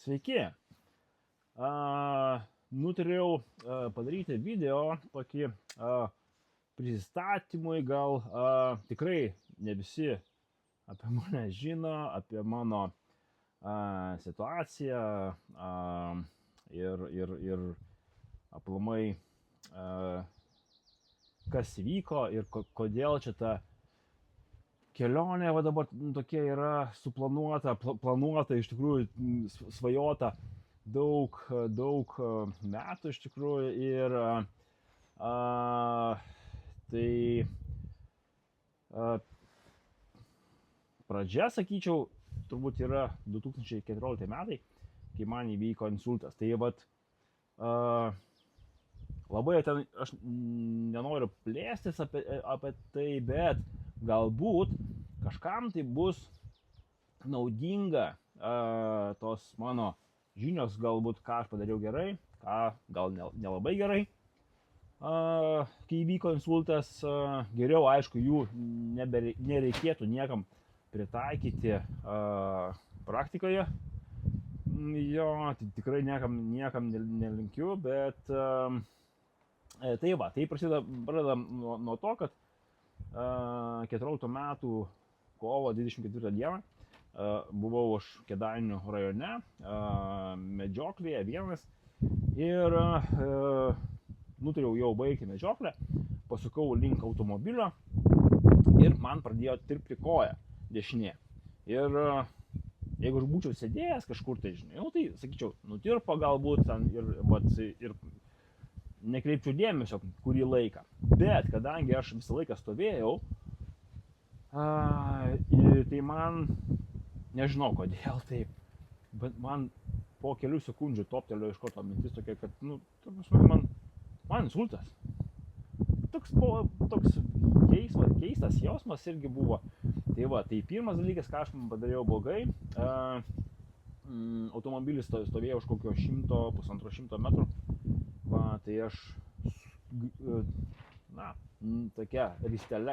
Sveiki. Nutariau padaryti video tokį prisistatymui, gal tikrai ne visi apie mane žino, apie mano situaciją ir aplamai kas vyko ir kodėl čia ta kelionė va dabar tokia yra suplanuota, planuota, iš tikrųjų svajota daug metų iš tikrųjų ir tai pradžia, sakyčiau, turbūt yra 2014 metai, kai man įvyko insultas. Tai vat labai ten, aš nenoriu plėstis apie tai, bet galbūt kažkam tai bus naudinga tos mano žinios, galbūt ką aš padariau gerai, ką gal nelabai gerai, kai įvyko insultas. Geriau, aišku, jų nereikėtų niekam pritaikyti praktikoje. Jo, tikrai niekam nelinkiu, bet tai va, tai pradeda nuo to, kad 14 metų kovo 24 dieną buvau aš Kėdainių rajone, medžioklėje vienas ir nutariau jau baigti medžioklę, pasukau link automobilio ir man pradėjo tirpti koja dešinė. Ir jeigu aš būčiau sėdėjęs kažkur tai, žinai, tai sakyčiau, nutirpo galbūt ten ir nekreipčiau dėmesio kurį laiką. Bet kadangi aš visą laiką stovėjau, tai man, nežinau kodėl taip, bet man po kelių sekundžių toptelėjo iš karto mintis tokia, kad, man insultas. Toks keistas jausmas irgi buvo. Tai va, tai pirmas dalykas, ką aš padariau blogai, automobilis stovėjo už kokio 100–150 metrų. Va, tai aš, tokia ristelė,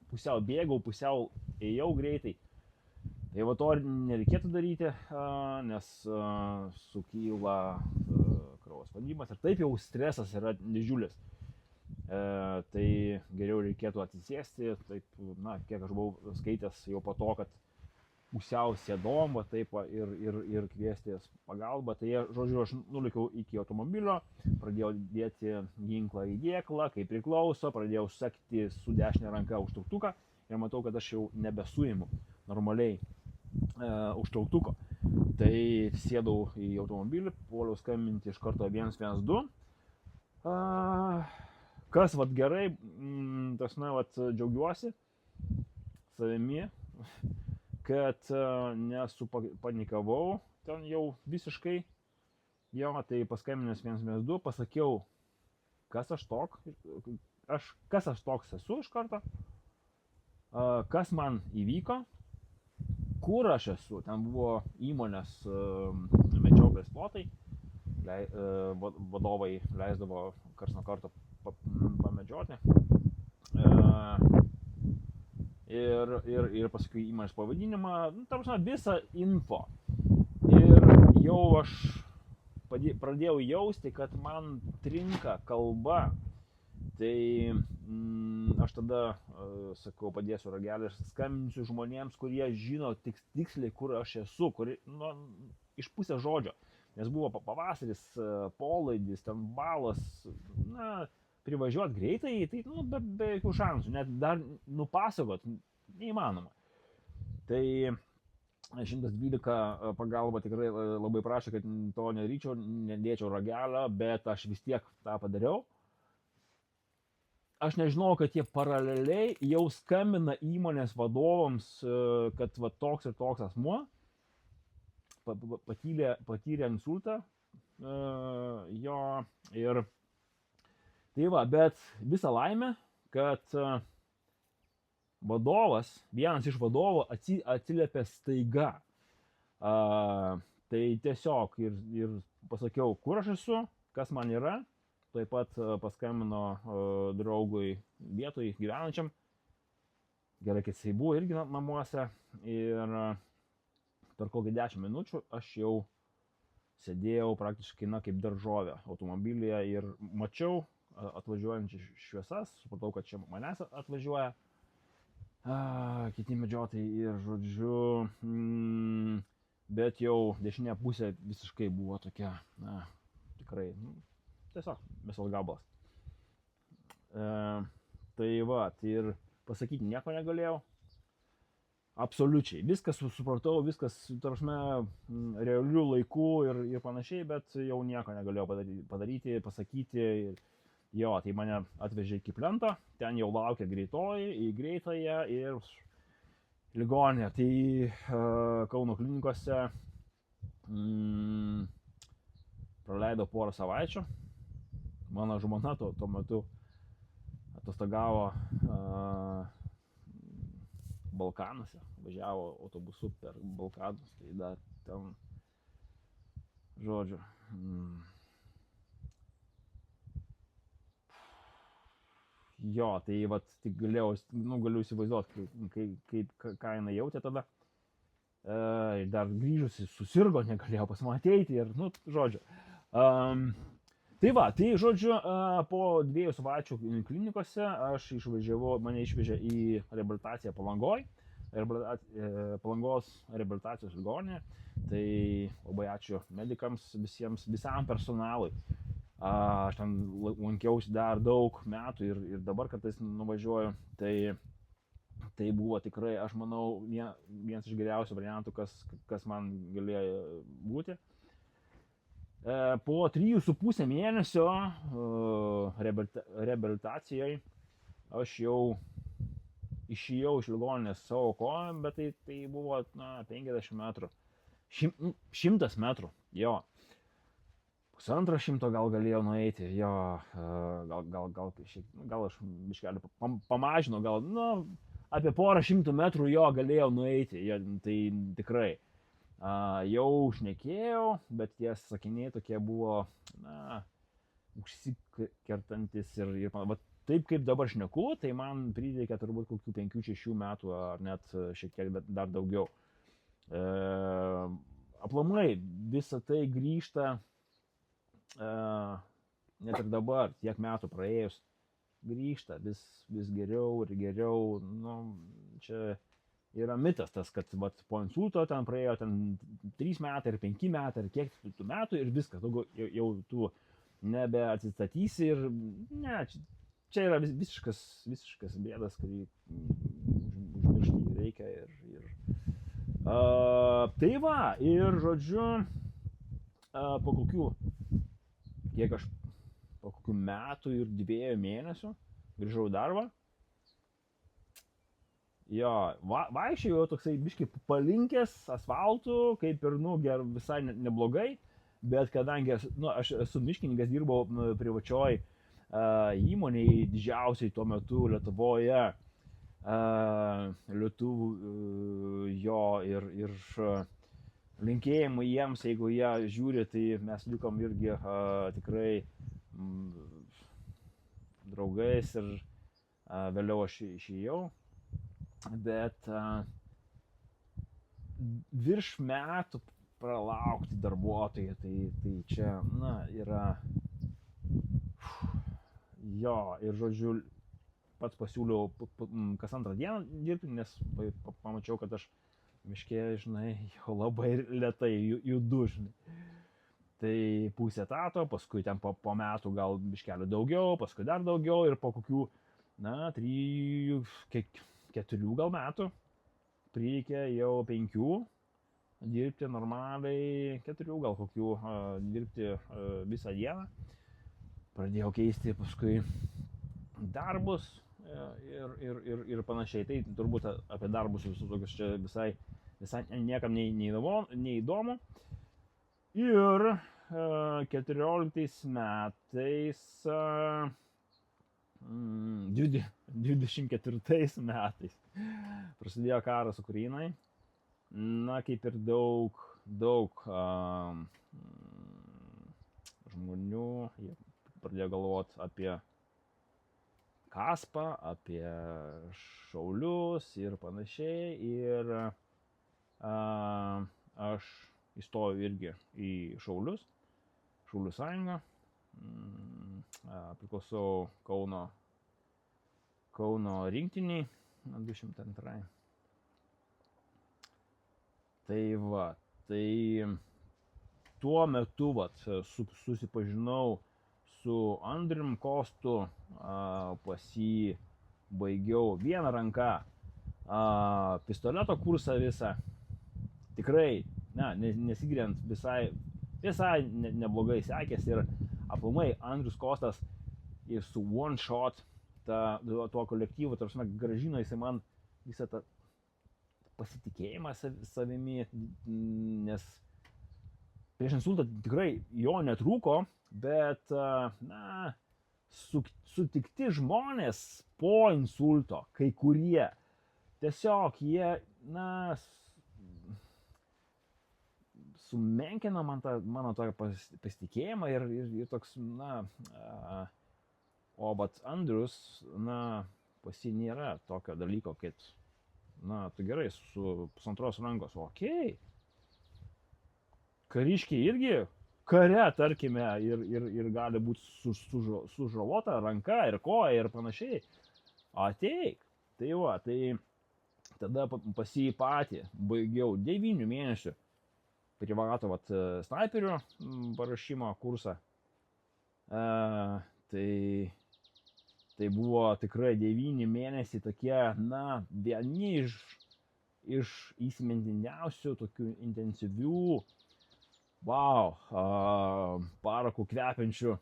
pusiau bėgau, pusiau ėjau greitai. Tai va, to nereikėtų daryti, nes sukyla kraujo spaudimas ir taip jau stresas yra didžiulis. Tai geriau reikėtų atsisėsti, taip, kiek aš buvau skaitęs jau po to, kad pusiau sėdom, va taip va, ir kviestis pagalbą. Tai, žodžiu, aš nulikiau iki automobilio, pradėjau dėti ginklą į dėklą, kaip priklauso, pradėjau sekti su dešinė ranka užtrauktuką ir matau, kad aš jau nebesuimu normaliai užtrauktuko. Tai sėdau į automobilį, puoliau skambinti iš karto 112. Kas vat gerai, džiaugiuosi savimi, kad nesupanikavau ten jau visiškai. Jo, tai paskambinęs 112 pasakiau, kas aš toks esu iš karto, kas man įvyko, kur aš esu. Ten buvo įmonės medžioklės plotai, vadovai leisdavo karts nuo karto pamedžioti. Ir paskui įmonės pavadinimą, visą info. Ir jau aš pradėjau jausti, kad man trinka kalba. Tai aš tada sakau, padėsiu ragelį ir skambinsiu žmonėms, kurie žino tiksliai, kur aš esu, iš pusės žodžio. Nes buvo pavasaris, polaidis, ten balas, privažiuoti greitai, tai be jokių šansų, net dar nupasakot neįmanoma. Tai 112 pagalba tikrai labai prašė, kad to nedaryčiau, nedėčiau ragelio, bet aš vis tiek tą padariau. Aš nežinau, kad jie paraleliai jau skambina įmonės vadovams, kad va toks ir toks asmuo patyrė insultą jo ir tai va, bet visą laimę, kad vienas iš vadovų atsiliepė staiga. Tai tiesiog ir pasakiau, kur aš esu, kas man yra. Taip pat paskambino draugui vietoj gyvenančiam. Gerai, kad jisai buvo irgi namuose. Ir per kokį 10 minučių aš jau sėdėjau praktiškai, kaip daržovė automobilyje ir mačiau atvažiuojančias šviesas, supratau, kad čia manęs atvažiuoja kiti medžiotojai ir, žodžiu, bet jau dešinė pusė visiškai buvo tokia, tikrai, tiesiog mesal gabalas. Tai va, ir pasakyti nieko negalėjau. Absoliučiai. Viskas supratau, viskas, tarpsme, realių laikų ir panašiai, bet jau nieko negalėjau padaryti, pasakyti. Jo, tai mane atvežė iki plento, ten jau laukia greitoji, į greitąją ir ligoninę. Tai Kauno klinikose praleido porą savaičių. Mano žmona tuo metu atostogavo Balkanuose, važiavo autobusu per Balkanus, tai dar ten, žodžiu, jo, tai vat, tik galiu įsivaizduoti, ką jinai jautė tada. Dar grįžusi susirgo, negalėjo pas mane ateiti ir, žodžiu. Tai va, tai žodžiu, po 2 savaičių klinikose aš išvažiavau, mane išvežė į reabilitaciją Palangoj, Palangos reabilitacijos ligoninė. Tai labai ačiū medikams, visam personalui. Aš ten lankiausi dar daug metų ir dabar kartais nuvažiuoju. Tai buvo tikrai, aš manau, vienas iš geriausių variantų, kas man galėjo būti. Po 3,5 mėnesio reabilitacijai aš jau išėjau iš ligoninės savo kojom, bet tai buvo 50 metrų. 100 metrų, jo. 150 gal galėjau nueiti, jo, gal aš biškelį pamažinau, gal, apie porą 100 metrų jo galėjau nueiti, tai tikrai. Jau šnekėjau, bet tie sakiniai tokie buvo, užsikertantis ir taip kaip dabar šneku, tai man prireikė turbūt kokių 5-6 metų ar net šiek tiek dar daugiau. Aplamai visą tai grįžta, net ir dabar, tiek metų praėjus, grįžta vis geriau ir geriau, čia yra mitas tas, kad po insulto ten praėjo 3 metai ar 5 metai ar kiek tų metų ir viskas, jau tu nebeatsistatysi ir ne, čia yra visiškas bėdas, kurį užmiršti reikia tai va, ir žodžiu, po kokių metų ir 2 mėnesių grįžau į darbą. Jo, vaikščiojau toksai biškai palinkęs asfaltu, kaip ir, visai neblogai, bet kadangi aš esu miškininkas, dirbau privačioj įmonėj, didžiausiai tuo metu Lietuvoje, lietuvų, jo, ir linkėjimai jiems, jeigu jie žiūri, tai mes likom irgi tikrai draugais ir vėliau aš išėjau. Bet virš metų pralaukti darbuotojai, tai čia, yra, jo, ir žodžiu, pats pasiūliau kas antrą dieną dirbti, nes pamačiau, kad aš miške, jau labai lėtai judu, Tai pusę etato, paskui ten po metų gal biškelio daugiau, paskui dar daugiau ir po kokių, 3-4 gal metų prireikė jau 5 dirbti normaliai, 4 gal kokių dirbti visą dieną. Pradėjau keisti paskui darbus ir panašiai. Tai turbūt apie darbus visus tokius čia visai niekam neįdomu. Ir 14 metais 24 metais prasidėjo karas Ukrainai. Kaip ir daug žmonių jie pradėjo galvoti apie Kaspą, apie šaulius ir panašiai. Ir aš įstojo irgi į Šaulių sąjungą. Priklausau Kauno rinktiniai 202. Tai va, tai tuo metu susipažinau su Andrium Kostu, pas jį baigiau vieną ranką pistoleto kursą visą. Tikrai, nesigiriant, visai neblogai sekėsi ir aplamai Andrius Kostas ir su One Shot tuo kolektyvu, tarsi grąžino jisai man visą tą pasitikėjimą savimi, nes prieš insultą tikrai jo netrūko, bet sutikti žmonės po insulto, kai kurie, tiesiog jie, sumenkino mano tokį pasitikėjimą ir toks, bet Andrius, pas jį nėra tokio dalyko, kad, tu gerai, su pusantros rankos, okei. Kariškiai irgi kare, tarkime, ir gali būti sužalota ranka ir koja ir panašiai. Ateik. Tai va, tai tada pas jį patį baigiau 9 mėnesių privato snaiperio paruošimo kursą. Tai buvo tikrai 9 mėnesiai tokie, vieni iš įsimintiniausių, tokių intensyvių, parakų kvepiančių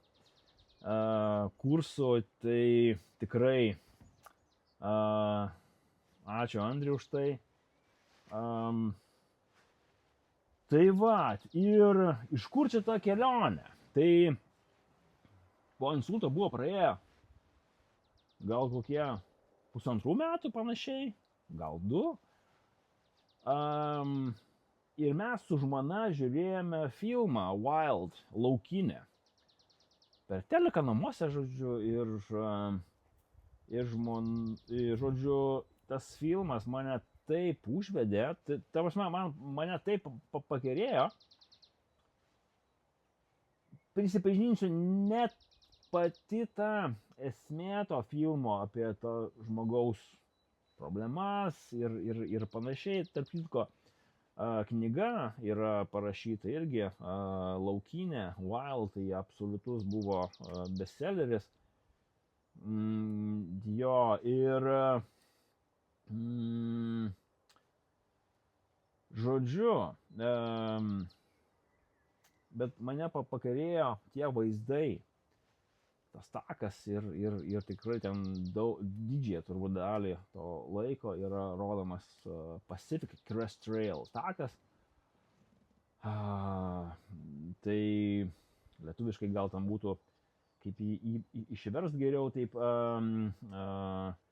kursų. Tai tikrai ačiū Andriui už tai. Tai va, ir iš kur čia ta kelionė? Tai po insulto buvo praėję gal kokie 1,5 metų panašiai, gal 2. Ir mes su žmona žiūrėjome filmą Wild, Laukinė. Per teleką namuose, žodžiu, ir žodžiu, tas filmas mane taip užvedė, ta prasme, mane taip pakerėjo. Prisipažinsiu, net pati ta esmė to filmo apie to žmogaus problemas ir panašiai, tarp kitko, knyga yra parašyta irgi, Laukinė, Wild, tai absoliutus buvo bestselleris. Jo, ir žodžiu, bet mane pakerėjo tie vaizdai, tas takas ir tikrai ten didžiąją turbūt dalį to laiko yra rodomas Pacific Crest Trail takas. Tai lietuviškai gal tam būtų, kaip išverst geriau, taip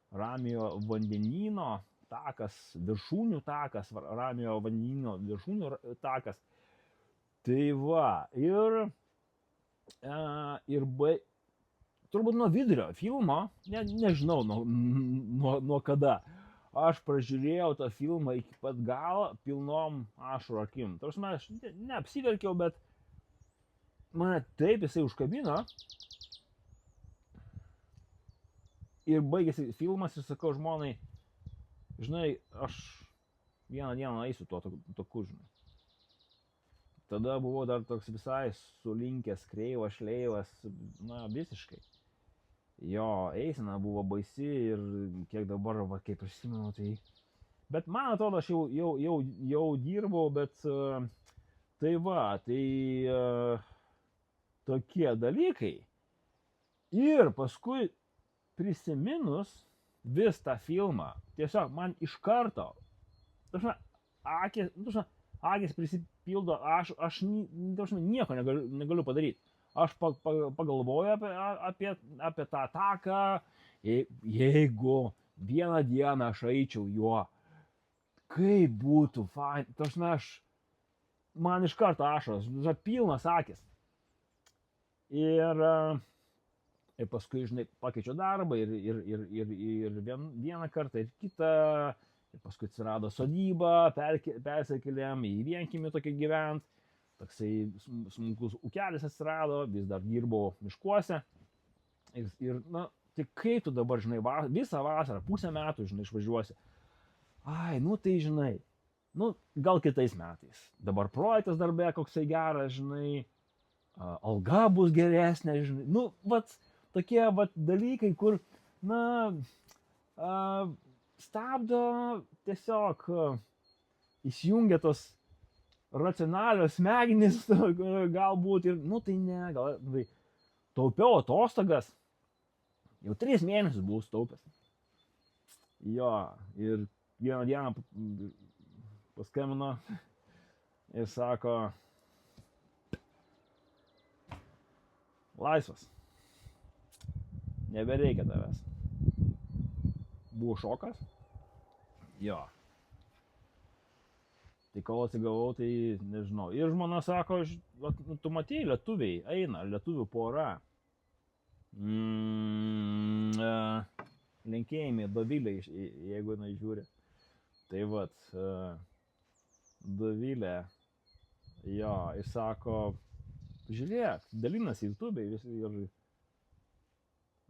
Ramiojo vandenyno takas, viršūnių takas, Ramiojo vandenyno viršūnių takas. Tai va, turbūt nuo vidurio filmo, nežinau nuo kada, aš pražiūrėjau tą filmą iki pat galo pilnom ašarų akim. Tarsi aš neapsiverkiau, bet mane taip jisai užkabino. Ir baigėsi filmas ir sakau žmonai, žinai, aš vieną dieną eisiu tuo taku, žinai. Tada buvau dar toks visai sulinkęs, kreivas, šleivas, visiškai. Jo, eisena buvo baisi ir kiek dabar, kaip prisimenu, tai... Bet man atrodo, aš jau dirbau, bet tai va, tai tokie dalykai. Ir paskui prisiminus vis tą filmą, tiesiog man iš karto, akis prisipildo, aš nieko negaliu padaryti. Aš pagalvoju apie tą taką, jeigu vieną dieną aš eičiau juo, kaip būtų fain, man iš karto ašaros, pilnas akis. Ir paskui, žinai, pakeičiau darbą ir vieną kartą, ir kitą, Ir paskui atsirado sodyba, persikėlėm į vienkiemį tokį gyvent. Toksai smulkus ūkelis atsirado, vis dar dirbau miškuose. Ir na, tai kaip tu dabar, žinai, visą vasarą, pusę metų, žinai, išvažiuosi. Ai, nu tai žinai, nu gal kitais metais. Dabar projektas darbė koksai geras, žinai, alga bus geresnė, žinai. Nu, vat, tokie vat dalykai, kur, na, stabdo tiesiog įsijungia tos racionalios smegenys, galbūt ir, nu tai ne, gal, taupiau atostogas, jau 3 mėnesius buvau taupęs. Jo, ir vieną dieną paskambino ir sako, laisvas, nebereikia tavęs. Buvo šokas? Jo. Tai kol atsigavau, tai nežinau. Ir žmona sako, tu matei, lietuviai eina, lietuvių pora. Linkėjimai Dovilė, jeigu jinai žiūri. Tai vat, Dovilė, jo, jis sako, žiūrėk, dalinasi YouTube'ai ir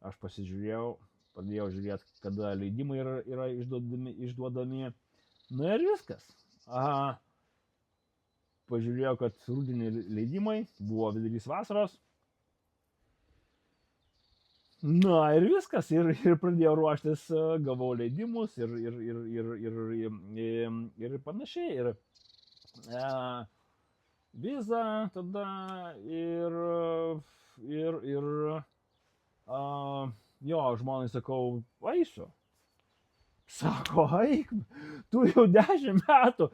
aš pasižiūrėjau, pradėjau žiūrėti, kada leidimai yra išduodami. Nu ir viskas. Pažiūrėjau, kad rudenį leidimai, buvo vidurys vasaros. Na ir viskas, ir pradėjau ruoštis, gavau leidimus ir panašiai. Ir vizą tada jo, žmonai sakau, eisiu. Sako, eik, tu jau 10 metų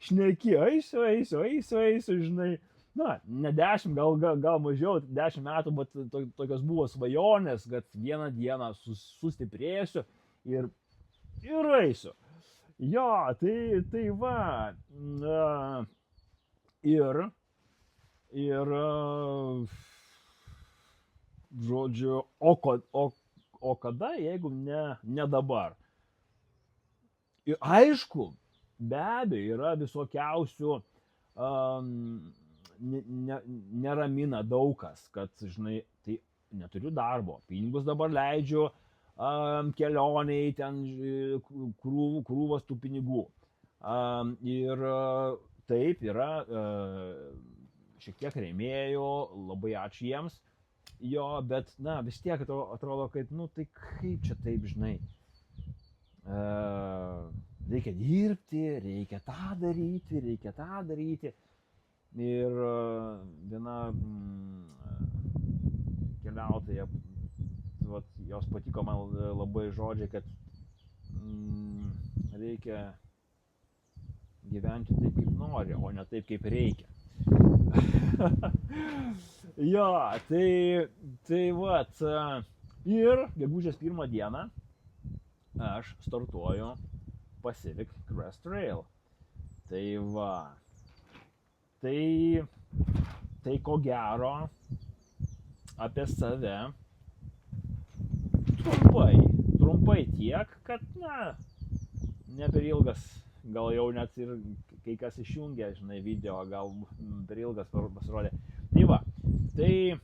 šneki, eisiu, žinai. Na, ne 10, gal mažiau, 10 metų, bet tokios buvo svajonės, kad vieną dieną sustiprėsiu ir eisiu. Jo, tai va. Žodžiu, o kada, jeigu ne dabar? Ir aišku, be abejo, yra visokiausių, neramina daug kas, kad, žinai, tai neturiu darbo, pinigus dabar leidžiu kelioniai, ten krūvas tų pinigų. Ir taip yra šiek tiek rėmėjų, labai ačiū jiems, jo, bet, na, vis tiek atrodo, kad, nu, tai kaip čia taip, žinai. Reikia dirbti, reikia tą daryti. Ir viena keliautoja, jos patiko man labai žodžiai, kad reikia gyventi taip, kaip nori, o ne taip, kaip reikia. Jo, tai vat, ir gegužės 1 dieną aš startuoju Pacific Crest Trail. Tai va. Tai ko gero apie save trumpai tiek, kad, na, ne per ilgas, gal jau net ir kai kas išjungia, žinai, video, gal per ilgas pasirodė. Tai va, tai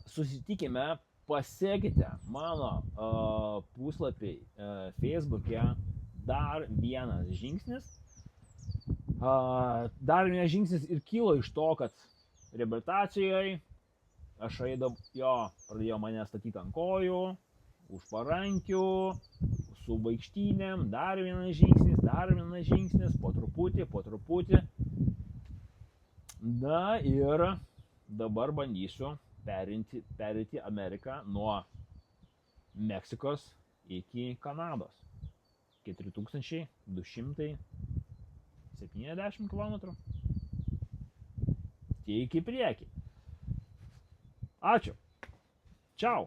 susitikime. Pasekite mano puslapį Facebook'e, dar vienas žingsnis. Dar vienas žingsnis ir kilo iš to, kad reabilitacijoje aš pradėjo mane statyti ant kojų, už parankių, su vaikštynėm, dar vienas žingsnis, po truputį. Na ir dabar bandysiu pereiti Ameriką nuo Meksikos iki Kanados. 4270 km. Tik į priekį. Ačiū. Čiau.